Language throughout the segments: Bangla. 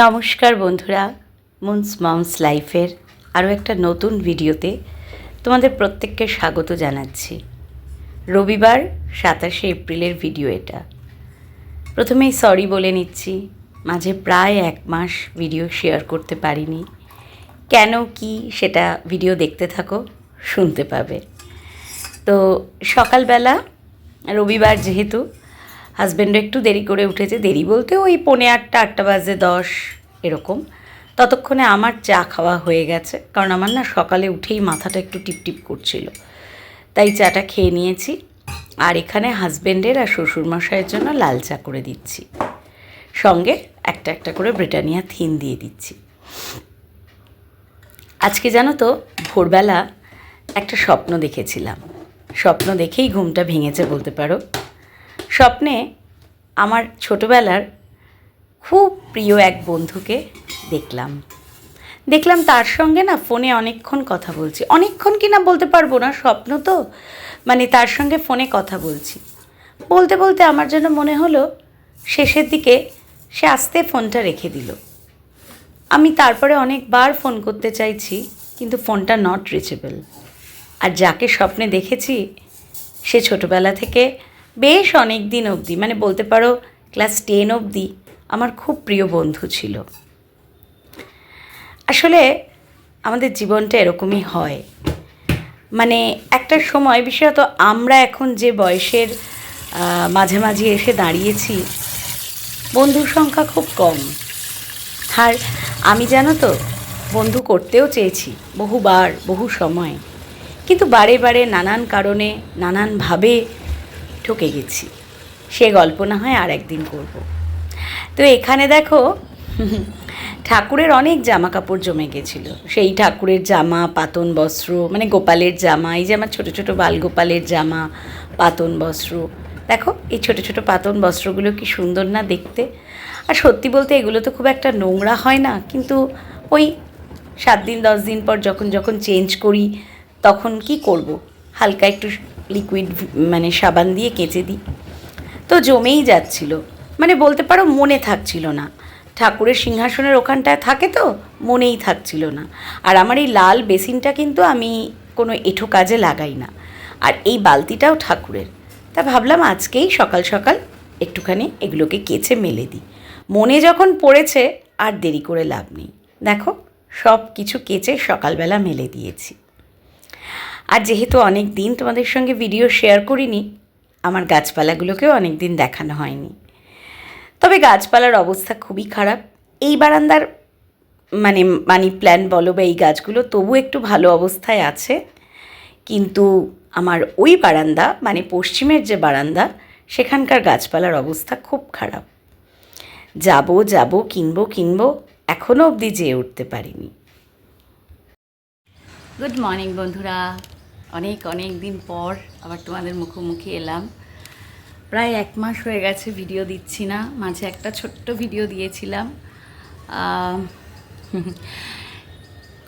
নমস্কার বন্ধুরা, মুনস মমস লাইফের আরও একটা নতুন ভিডিওতে তোমাদের প্রত্যেককে স্বাগত জানাচ্ছি। রবিবার 27শে এপ্রিলের ভিডিও এটা। প্রথমেই সরি বলে নিচ্ছি, মাঝে প্রায় 1 মাস ভিডিও শেয়ার করতে পারিনি। কেন কি সেটা ভিডিও দেখতে থাকো, শুনতে পাবে। তো সকালবেলা রবিবার যেহেতু হাজব্যান্ডও একটু দেরি করে উঠেছে, দেরি বলতে ওই 8:45 8 বাজে 10 এরকম। ততক্ষণে আমার চা খাওয়া হয়ে গেছে, কারণ আমার না সকালে উঠেই মাথাটা একটু টিপটিপ করছিল, তাই চাটা খেয়ে নিয়েছি। আর এখানে হাজব্যান্ডের আর শ্বশুরমশাইয়ের জন্য লাল চা করে দিচ্ছি, সঙ্গে একটা একটা করে ব্রিটানিয়া থিন দিয়ে দিচ্ছি। আজকে জানো তো, ভোরবেলা একটা স্বপ্ন দেখেছিলাম। স্বপ্ন দেখেই ঘুমটা ভেঙেছে বলতে পারো। স্বপ্নে আমার ছোটোবেলার খুব প্রিয় এক বন্ধুকে দেখলাম তার সঙ্গে না ফোনে অনেকক্ষণ কথা বলছি। অনেকক্ষণ কি না বলতে পারবো না, স্বপ্ন তো, মানে তার সঙ্গে ফোনে কথা বলছি। বলতে বলতে আমার যেন মনে হলো শেষের দিকে সে আস্তে ফোনটা রেখে দিল। আমি তারপরে অনেকবার ফোন করতে চাইছি, কিন্তু ফোনটা নট রিচেবল। আর যাকে স্বপ্নে দেখেছি সে ছোটোবেলা থেকে বেশ অনেক দিন অবধি, মানে বলতে পারো ক্লাস 10 অবধি আমার খুব প্রিয় বন্ধু ছিল। আসলে আমাদের জীবনটা এরকমই হয়, মানে একটা সময়, বিশেষত আমরা এখন যে বয়সের মাঝামাঝি এসে দাঁড়িয়েছি, বন্ধুর সংখ্যা খুব কম। আর আমি জানো তো, বন্ধু করতেও চেয়েছি বহুবার, বহু সময়, কিন্তু বারে বারে নানান কারণে নানানভাবে ঠকে গেছি। সে গল্প না হয় আর একদিন করব। তো এখানে দেখো, ঠাকুরের অনেক জামা কাপড় জমে গেছিলো। সেই ঠাকুরের জামা, পাতন বস্ত্র, মানে গোপালের জামা, এই যে আমার ছোটো ছোটো বাল গোপালের জামা, পাতন বস্ত্র, দেখো এই ছোটো ছোটো পাতন বস্ত্রগুলো কি সুন্দর না দেখতে। আর সত্যি বলতে এগুলো তো খুব একটা নোংরা হয় না, কিন্তু ওই 7 দিন 10 দিন পর যখন যখন চেঞ্জ করি, তখন কি করব, হালকা একটু লিকুইড মানে সাবান দিয়ে কেচে দিই। তো জমেই যাচ্ছিল, মানে বলতে পারো মনে থাকছিল না। ঠাকুরের সিংহাসনের ওখানটায় থাকে তো, মনেই থাকছিল না। আর আমার এই লাল বেসিনটা কিন্তু আমি কোনো এঁঠো কাজে লাগাই না, আর এই বালতিটাও ঠাকুরের। তা ভাবলাম আজকেই সকাল সকাল একটুখানি এগুলোকে কেচে মেলে দিই। মনে যখন পড়েছে আর দেরি করে লাভ নেই। দেখো সব কিছু কেচে সকালবেলা মেলে দিয়েছি। আর যেহেতু অনেক দিন তোমাদের সঙ্গে ভিডিও শেয়ার করিনি, আমার গাছপালাগুলোকেও অনেক দিন দেখানো হয়নি। তবে গাছপালার অবস্থা খুবই খারাপ। এই বারান্দার মানে মানি প্ল্যান্ট বলো বা এই গাছগুলো তবু একটু ভালো অবস্থায় আছে, কিন্তু আমার ওই বারান্দা, মানে পশ্চিমের যে বারান্দা, সেখানকার গাছপালার অবস্থা খুব খারাপ। যাব কিনবো, এখনও অবধি যেয়ে উঠতে পারিনি। গুড মর্নিং বন্ধুরা, অনেক দিন পর আবার তোমাদের মুখোমুখি এলাম। প্রায় 1 মাস হয়ে গেছে ভিডিও দিচ্ছি না। মাঝে একটা ছোট্ট ভিডিও দিয়েছিলাম,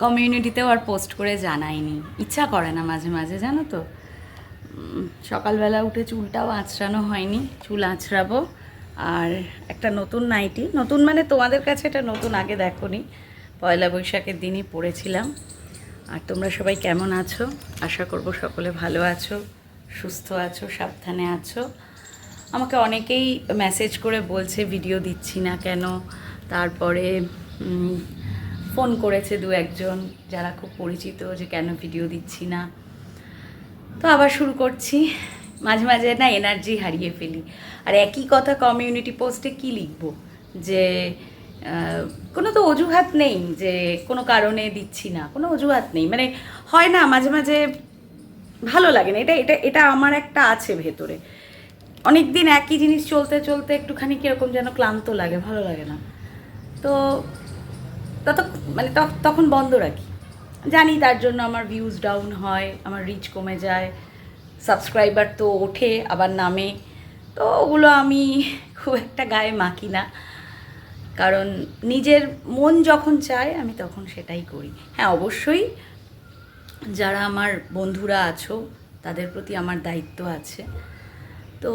কমিউনিটিতেও আর পোস্ট করে জানাইনি। ইচ্ছা করে না মাঝে মাঝে, জানো তো। সকালবেলা উঠে চুলটাও আঁচড়ানো হয়নি, চুল আঁচড়াবো। আর একটা নতুন নাইটি, নতুন মানে তোমাদের কাছে এটা নতুন, আগে দেখোনি, পয়লা বৈশাখের দিনই পরেছিলাম। আর তোমরা সবাই কেমন আছো? আশা করব সকলে ভালো আছো, সুস্থ আছো, সাবধানে আছো। আমাকে অনেকেই মেসেজ করে বলছে ভিডিও দিচ্ছি না কেন। তারপরে ফোন করেছে 2-1 যারা খুব পরিচিত, যে কেন ভিডিও দিচ্ছি না। তো আবার শুরু করছি। মাঝে মাঝে না এনার্জি হারিয়ে ফেলি। আর একই কথা কমিউনিটি পোস্টে কি লিখবো, যে কোনো তো অজুহাত নেই যে কোনো কারণে দিচ্ছি না, কোনো অজুহাত নেই। মানে হয় না মাঝে মাঝে ভালো লাগে না, এটা এটা এটা আমার একটা আছে ভেতরে। অনেক দিন একই জিনিস চলতে চলতে একটুখানি কীরকম যেন ক্লান্ত লাগে, ভালো লাগে না। তো তখন বন্ধ রাখি। জানি তার জন্য আমার ভিউজ ডাউন হয়, আমার রিচ কমে যায়, সাবস্ক্রাইবার তো ওঠে আবার নামে। তো ওগুলো আমি খুব একটা গায়ে মাখি না, কারণ নিজের মন যখন চায় আমি তখন সেটাই করি। হ্যাঁ, অবশ্যই যারা আমার বন্ধুরা আছো তাদের প্রতি আমার দায়িত্ব আছে। তো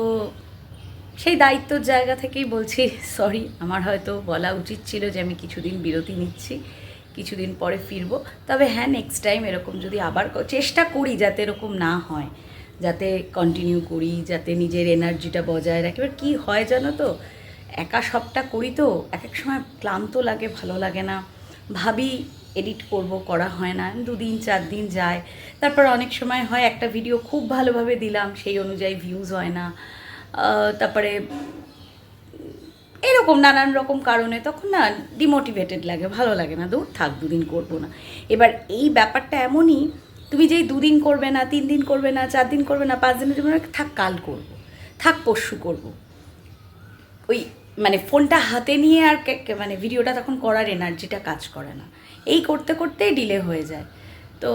সেই দায়িত্বর জায়গা থেকেই বলছি সরি, আমার হয়তো বলা উচিত ছিল যে আমি কিছুদিন বিরতি নিচ্ছি, কিছুদিন পরে ফিরবো। তবে হ্যাঁ, নেক্সট টাইম এরকম যদি আবার চেষ্টা করি যাতে এরকম না হয়, যাতে কন্টিনিউ করি, যাতে নিজের এনার্জিটা বজায় রাখি। এবার কী হয় জানো তো, একা সবটা করি তো এক এক সময় ক্লান্ত লাগে, ভালো লাগে না, ভাবি এডিট করব, করা হয় না, 2 দিন 4 দিন যায়। তারপর অনেক সময় হয় একটা ভিডিও খুব ভালোভাবে দিলাম, সেই অনুযায়ী ভিউজ হয় না, তারপরে এরকম নানান রকম কারণে তখন না ডিমোটিভেটেড লাগে, ভালো লাগে না, দূর থাক 2 দিন করবো না। এবার এই ব্যাপারটা এমনই, তুমি যেই 2 দিন করবে না, 3 দিন করবে না, 4 দিন করবে না, 5 দিনের জন্য থাক কাল করবো, থাক পরশু করবো, ওই মানে ফোনটা হাতে নিয়ে আর মানে ভিডিওটা তখন করার এনার্জিটা কাজ করে না, এই করতে করতেই ডিলে হয়ে যায়। তো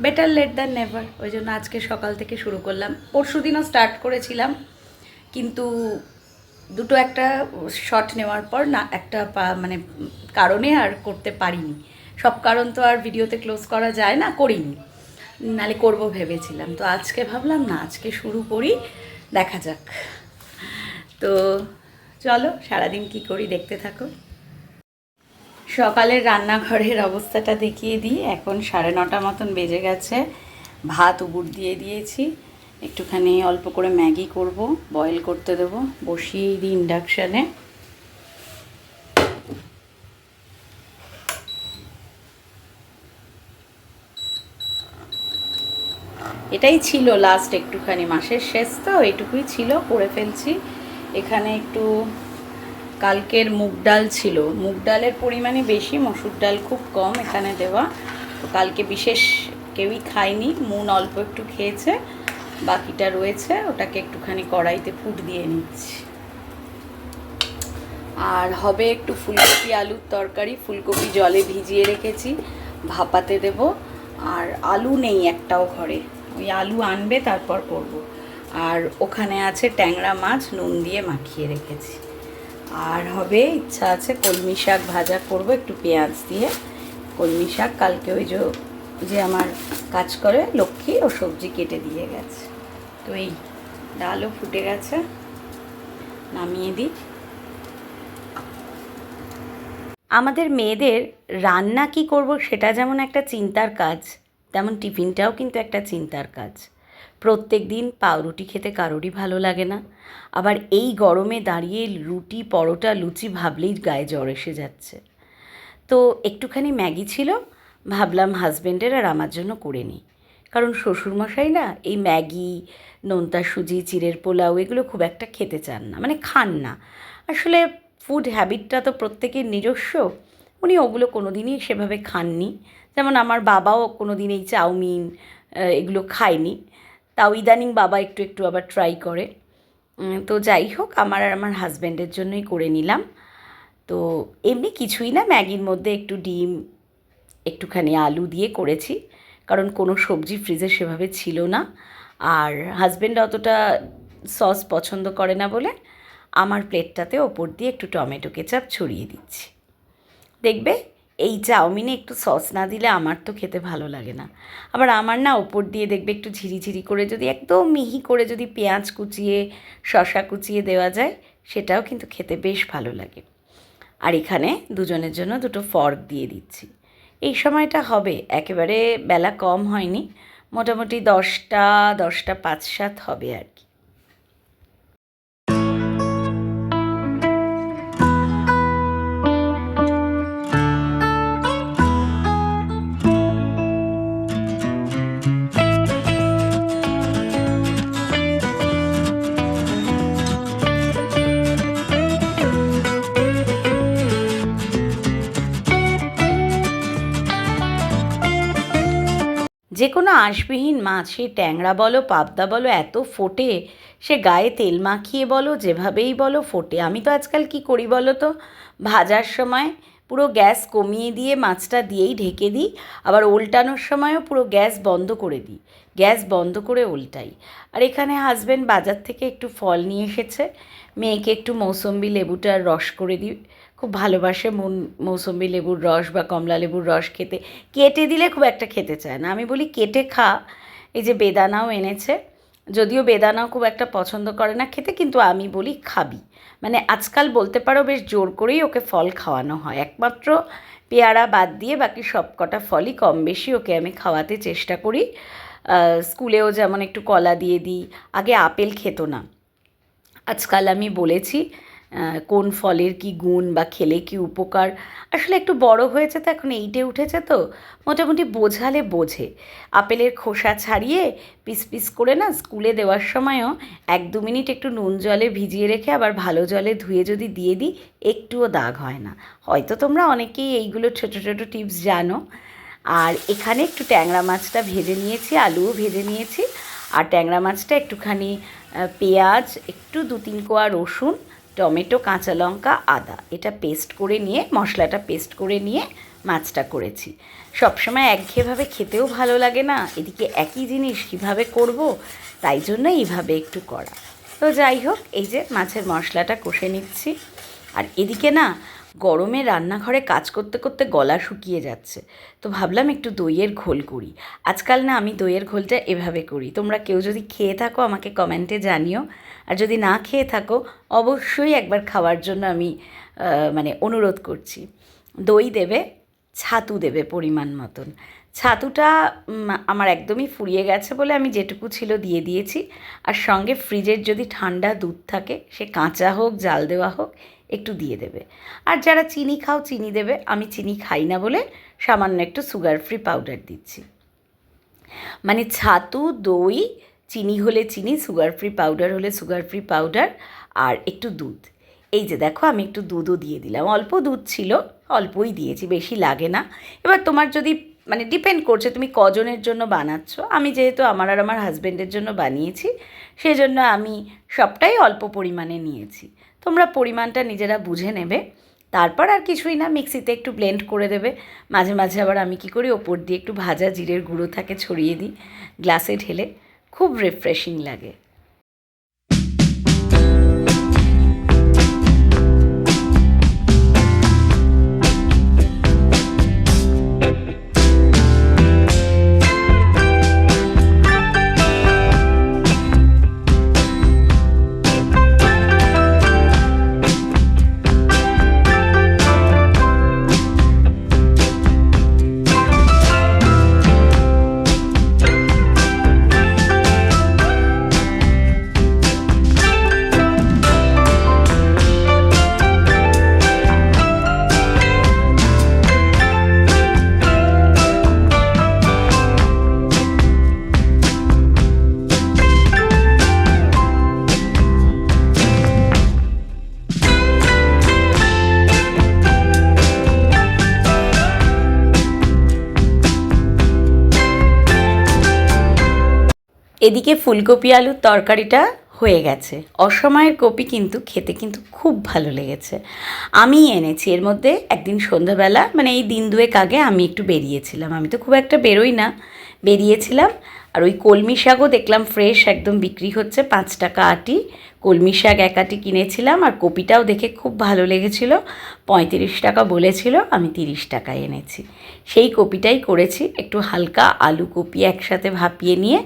বেটার লেট দ্যান নেভার, ওই জন্য আজকে সকাল থেকে শুরু করলাম। পরশু দিনও স্টার্ট করেছিলাম, কিন্তু দুটো একটা শট নেওয়ার পর না একটা মানে কারণে আর করতে পারিনি। সব কারণ তো আর ভিডিওতে ক্লোজ করা যায় না, করিনি, নালে করবো ভেবেছিলাম। তো আজকে ভাবলাম না, আজকে শুরু করি, দেখা যাক। তো চলো সারাদিন কি করি দেখতে থাকো। সকালের রান্নাঘরের অবস্থাটা দেখিয়ে দিই। এখন 9:30 মতন বেজে গেছে। ভাত উবুর দিয়ে দিয়েছি, একটুখানি অল্প করে ম্যাগি করব, বয়েল করতে দেবো, বসিয়েই দিই ইন্ডাকশানে। এটাই ছিল লাস্ট একটুখানি, মাসের শেষ তো এইটুকুই ছিল, করে ফেলছি। এখানে একটু কালকের মুগ ডাল ছিল, মুগ ডালের পরিমাণে বেশি, মসুর ডাল খুব কম এখানে দেওয়া। তো কালকে বিশেষ কেউই খায়নি, মুন অল্প একটু খেয়েছে, বাকিটা রয়েছে, ওটাকে একটুখানি কড়াইতে ফুট দিয়ে নিচ্ছি। আর হবে একটু ফুলকপি আলুর তরকারি, ফুলকপি জলে ভিজিয়ে রেখেছি, ভাপাতে দেব। আর আলু নেই একটাও ঘরে, ওই আলু আনবে তারপর করব। আর ওখানে আছে ট্যাংরা মাছ, নুন দিয়ে মাখিয়ে রেখেছি। আর হবে, ইচ্ছা আছে কলমি শাক ভাজা করব একটু পেঁয়াজ দিয়ে। কলমি শাক কালকে ওই যে আমার কাজ করে লক্ষ্মী, ও সবজি কেটে দিয়ে গেছে। তো এই ডালও ফুটে গেছে, নামিয়ে দিই। আমাদের মেয়েদের রান্না কি করব সেটা যেমন একটা চিন্তার কাজ, তেমন টিফিনটাও কিন্তু একটা চিন্তার কাজ। প্রত্যেক দিন পাউরুটি খেতে কারোরই ভালো লাগে না, আবার এই গরমে দাঁড়িয়ে রুটি পরোটা লুচি ভাবলেই গায়ে জ্বর এসে যাচ্ছে। তো একটুখানি ম্যাগি ছিল, ভাবলাম হাজব্যান্ডের আর আমার জন্য করে নিই। কারণ শ্বশুরমশাই না এই ম্যাগি, নোনতা সুজি, চিড়ের পোলাও এগুলো খুব একটা খেতে চান না, মানে খান না। আসলে ফুড হ্যাবিটটা তো প্রত্যেকের নিজস্ব, উনি ওগুলো কোনো দিনই সেভাবে খাননি। যেমন আমার বাবাও কোনো দিন এই চাউমিন এগুলো খায়নি, তাও ইদানিং বাবা একটু একটু আবার ট্রাই করে। তো যাই হোক, আমার আর আমার হাজব্যান্ডের জন্যই করে নিলাম। তো এমনি কিছুই না, ম্যাগির মধ্যে একটু ডিম, একটুখানি আলু দিয়ে করেছি, কারণ কোনো সবজি ফ্রিজে সেভাবে ছিল না। আর হাজব্যান্ড অতটা সস পছন্দ করে না বলে আমার প্লেটটাতে ওপর দিয়ে একটু টমেটো কেচাপ ছড়িয়ে দিচ্ছি। দেখবে এই চাউমিনে একটু সস না দিলে আমার তো খেতে ভালো লাগে না। আবার আমার না ওপর দিয়ে দেখবে একটু ঝিরিঝিরি করে যদি একদম মিহি করে যদি পেঁয়াজ কুচিয়ে শসা কুচিয়ে দেওয়া যায়, সেটাও কিন্তু খেতে বেশ ভালো লাগে। আর এখানে দুজনের জন্য 2টো ফর্ক দিয়ে দিচ্ছি। এই সময়টা হবে, একেবারে বেলা কম হয়নি, মোটামুটি 10টা 5-7 হবে আর কি। যে কোনো আঁশবিহীন মাছ, সে ট্যাংরা বলো পাবদা বলো, এত ফোটে, সে গায়ে তেল মাখিয়ে বলো, যেভাবেই বলো ফোটে। আমি তো আজকাল কি করি বলো তো, ভাজার সময় পুরো গ্যাস কমিয়ে দিয়ে মাছটা দিয়েই ঢেকে দিই, আবার ওল্টানোর সময়ও পুরো গ্যাস বন্ধ করে দিই, গ্যাস বন্ধ করে ওল্টাই। আর এখানে হাজব্যান্ড বাজার থেকে একটু ফল নিয়ে এসেছে, মেয়েকে একটু মৌসম্বি লেবুটার রস করে দিই, খুব ভালোবাসে মৌসম্বি লেবুর রস বা কমলা লেবুর রস খেতে। কেটে দিলে খুব একটা খেতে চায় না, আমি বলি কেটে খা। এই যে বেদানাও এনেছে, যদিও বেদানাও খুব একটা পছন্দ করে না খেতে, কিন্তু আমি বলি খাবি। মানে আজকাল বলতে পারো বেশ জোর করেই ওকে ফল খাওয়ানো হয়, একমাত্র পেয়ারা বাদ দিয়ে বাকি সব কটা ফলই কম বেশি ওকে আমি খাওয়াতে চেষ্টা করি। স্কুলেও যেমন একটু কলা দিয়ে দিই, আগে আপেল খেত না, আজকাল আমি বলেছি কোন ফলের কি গুণ বা খেলে কি উপকার। আসলে একটু বড় হয়েছে তো, এখন 8-এ উঠেছে তো মোটামুটি বোঝালে বোঝে। আপেলের খোসা ছাড়িয়ে পিস পিস করে না স্কুলে দেওয়ার সময়ও 1-2 মিনিট একটু নুন জলে ভিজিয়ে রেখে আবার ভালো জলে ধুয়ে যদি দিয়ে দিই, একটুও দাগ হয় না। হয়তো তোমরা অনেকেই এইগুলো ছোটো ছোটো টিপস জানো। আর এখানে একটু ট্যাংরা মাছটা ভেজে নিয়েছি, আলুও ভেজে নিয়েছি। আর ট্যাংরা মাছটা একটুখানি পেঁয়াজ, একটু 2-3 কোয়া রসুন, টমেটো, কাঁচা লঙ্কা, আদা, এটা পেস্ট করে নিয়ে, মশলাটা পেস্ট করে নিয়ে মাছটা করেছি। সবসময় একঘেয়েভাবে খেতেও ভালো লাগে না, এদিকে একই জিনিস কীভাবে করব, তাই জন্য এইভাবে একটু করা। তো যাই হোক, এই যে মাছের মশলাটা কষে নিচ্ছি। আর এদিকে না গরমে রান্নাঘরে কাজ করতে করতে গলা শুকিয়ে যাচ্ছে, তো ভাবলাম একটু দইয়ের ঘোল করি। আজকাল না আমি দইয়ের ঘোলটা এভাবে করি, তোমরা কেউ যদি খেয়ে থাকো আমাকে কমেন্টে জানিও, আর যদি না খেয়ে থাকো অবশ্যই একবার খাওয়ার জন্য আমি মানে অনুরোধ করছি। দই দেবে, ছাতু দেবে পরিমাণ মতন। ছাতুটা আমার একদমই ফুরিয়ে গেছে বলে আমি যেটুকু ছিল দিয়ে দিয়েছি। আর সঙ্গে ফ্রিজের যদি ঠান্ডা দুধ থাকে, সে কাঁচা হোক জাল দেওয়া হোক, একটু দিয়ে দেবে। আর যারা চিনি খাও চিনি দেবে, আমি চিনি খাই না বলে সামান্য একটু সুগার ফ্রি পাউডার দিচ্ছি। মানে ছাতু, দই, চিনি হলে চিনি, সুগার ফ্রি পাউডার হলে সুগার ফ্রি পাউডার, আর একটু দুধ। এই যে দেখো আমি একটু দুধও দিয়ে দিলাম, অল্প দুধ ছিল, অল্পই দিয়েছি, বেশি লাগে না। এবার তোমার যদি মানে ডিপেন্ড করছে তুমি কজনের জন্য বানাচ্ছ। আমি যেহেতু আমার আর আমার হাজব্যান্ডের জন্য বানিয়েছি, সেজন্য আমি সবটাই অল্প পরিমাণে নিয়েছি। তোমরা পরিমাণটা নিজেরা বুঝে নেবে। তারপর আর কিছুই না, মিক্সিতে একটু ব্লেন্ড করে দেবে। মাঝে মাঝে আবার আমি কী করি, ওপর দিয়ে একটু ভাজা জিরের গুঁড়ো থাকে ছড়িয়ে দিই, গ্লাসে ঢেলে, খুব রিফ্রেশিং লাগে। এদিকে ফুলকপি আলুর তরকারিটা হয়ে গেছে। অসময়ের কপি কিন্তু খেতে কিন্তু খুব ভালো লেগেছে। আমি এনেছি এর মধ্যে, একদিন সন্ধ্যাবেলা মানে এই দিন দুয়েক আগে আমি একটু বেরিয়েছিলাম, আমি তো খুব একটা বেরোই না, বেরিয়েছিলাম। আর ওই কলমি শাকও দেখলাম ফ্রেশ একদম বিক্রি হচ্ছে, 5 টাকা আটি। কলমি শাক 1 আটি কিনেছিলাম। আর কপিটাও দেখে খুব ভালো লেগেছিল, 35 টাকা বলেছিল, আমি 30 টাকায় এনেছি। সেই কপিটাই করেছি, একটু হালকা আলু কপি একসাথে ভাপিয়ে নিয়ে।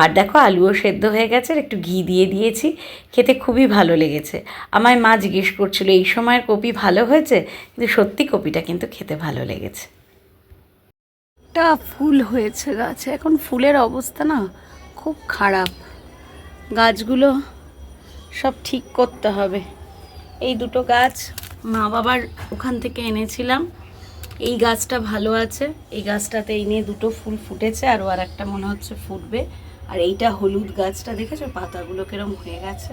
আর দেখো আলুও সেদ্ধ হয়ে গেছে, একটু ঘি দিয়ে দিয়েছি, খেতে খুবই ভালো লেগেছে। আমায় মা জিজ্ঞেস করছিল এই সময়ের কপি ভালো হয়েছে, কিন্তু সত্যি কপিটা কিন্তু খেতে ভালো লেগেছে। একটা ফুল হয়েছে গাছে, এখন ফুলের অবস্থা না খুব খারাপ, গাছগুলো সব ঠিক করতে হবে। এই দুটো গাছ মা বাবার ওখান থেকে এনেছিলাম, এই গাছটা ভালো আছে, এই গাছটাতে এই নিয়ে 2টো ফুল ফুটেছে, আরও আর একটা মনে হচ্ছে ফুটবে। আর এইটা হলুদ গাছটা দেখেছো পাতাগুলো কিরম হয়ে গেছে,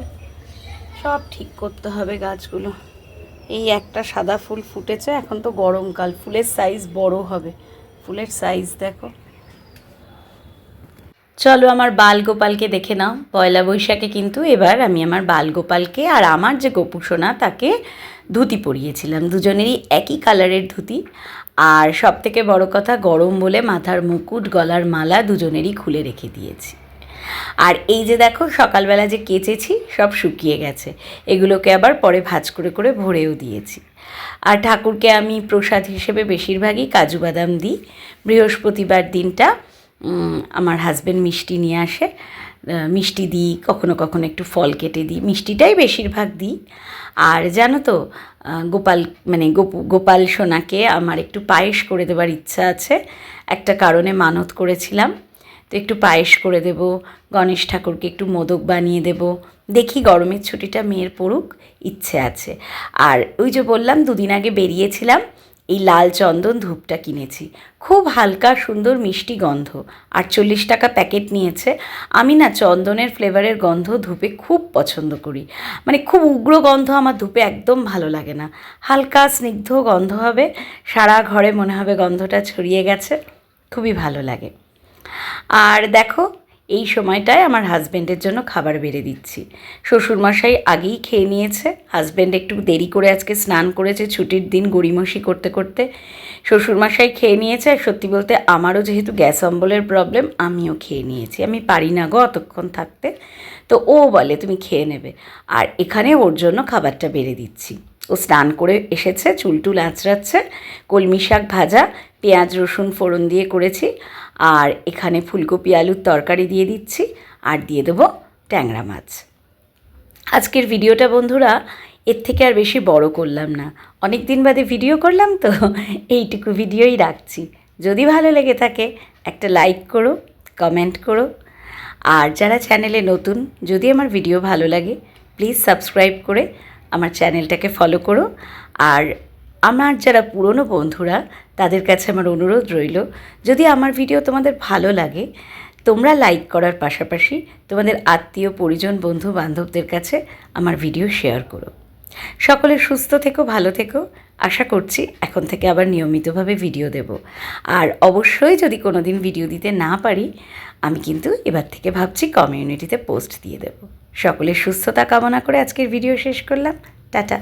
সব ঠিক করতে হবে গাছগুলো। এই একটা সাদা ফুল ফুটেছে, এখন তো গরমকাল, ফুলের সাইজ বড় হবে, ফুলের সাইজ দেখো। চলো আমার বালগোপালকে দেখে নাও। পয়লা বৈশাখে কিন্তু এবার আমি আমার বালগোপালকে আর আমার যে গোপুসোনা তাকে ধুতি পরিয়েছিলাম, দুজনেরই একই কালারের ধুতি। আর সব থেকে বড় কথা, গরম বলে মাথার মুকুট, গলার মালা দুজনেরই খুলে রেখে দিয়েছি। আর এই যে দেখো সকালবেলা যে কেচেছি সব শুকিয়ে গেছে, এগুলোকে আবার পরে ভাঁজ করে করে ভরেও দিয়েছি। আর ঠাকুরকে আমি প্রসাদ হিসেবে বেশিরভাগই কাজু বাদাম দিই। বৃহস্পতিবার দিনটা আমার হাজব্যান্ড মিষ্টি নিয়ে আসে, মিষ্টি দিই, কখনো কখনো একটু ফল কেটে দিই, মিষ্টিটাই বেশিরভাগ দিই। আর জানো তো গোপাল সোনাকে আমার একটু পায়েস করে দেবার ইচ্ছা আছে, একটা কারণে মানত করেছিলাম, তো একটু পায়েস করে দেব। গণেশ ঠাকুরকে একটু মোদক বানিয়ে দেব। দেখি গরমের ছুটিটা মেয়ের পড়ুক, ইচ্ছে আছে। আর ওই যে বললাম 2 দিন আগে বেরিয়েছিলাম, এই লাল চন্দন ধূপটা কিনেছি, খুব হালকা সুন্দর মিষ্টি গন্ধ, 48 টাকা প্যাকেট নিয়েছে। আমি না চন্দনের ফ্লেভারের গন্ধ ধূপে খুব পছন্দ করি, মানে খুব উগ্র গন্ধ আমার ধূপে একদম ভালো লাগে না, হালকা স্নিগ্ধ গন্ধ হবে, সারা ঘরে মনে হবে গন্ধটা ছড়িয়ে গেছে, খুবই ভালো লাগে। আর দেখো এই সময়টায় আমার হাজব্যান্ডের জন্য খাবার বেড়ে দিচ্ছি। শ্বশুরমশাই আগেই খেয়ে নিয়েছে, হাজব্যান্ড একটু দেরি করে আজকে স্নান করেছে ছুটির দিন গড়িমসি করতে করতে। শ্বশুরমশাই খেয়ে নিয়েছে, আর সত্যি বলতে আমারও যেহেতু গ্যাস অম্বলের প্রবলেম, আমিও খেয়ে নিয়েছি, আমি পারি না গো অতক্ষণ থাকতে, তো ও বলে তুমি খেয়ে নেবে। আর এখানে ওর জন্য খাবারটা বেড়ে দিচ্ছি। ও স্নান করে এসেছে, চুলটুল আঁচড়াচ্ছে, কলমি শাক ভাজা পেঁয়াজ রসুন ফোড়ন দিয়ে করেছি, আর এখানে ফুলকপি আলুর তরকারি দিয়ে দিচ্ছি, আর দিয়ে দেবো ট্যাংরা মাছ। আজকের ভিডিওটা বন্ধুরা এর থেকে আর বেশি বড় করলাম না, অনেক দিন বাদে ভিডিও করলাম তো এইটুকু ভিডিওই রাখছি। যদি ভালো লেগে থাকে একটা লাইক করো, কমেন্ট করো, আর যারা চ্যানেলে নতুন, যদি আমার ভিডিও ভালো লাগে প্লিজ সাবস্ক্রাইব করে আমার চ্যানেলটাকে ফলো করো। আর আমার যারা পুরনো বন্ধুরা তাদের কাছে আমার অনুরোধ রইল, যদি আমার ভিডিও তোমাদের ভালো লাগে তোমরা লাইক করার পাশাপাশি তোমাদের আত্মীয় পরিজন বন্ধু বান্ধবদের কাছে আমার ভিডিও শেয়ার করো। সকলে সুস্থ থেকো, ভালো থেকো, আশা করছি এখন থেকে আবার নিয়মিতভাবে ভিডিও দেব। আর অবশ্যই যদি কোনো দিন ভিডিও দিতে না পারি, আমি কিন্তু এবার থেকে ভাবছি কমিউনিটিতে পোস্ট দিয়ে দেব। সকলের সুস্থতা কামনা করে আজকের ভিডিও শেষ করলাম। টাটা।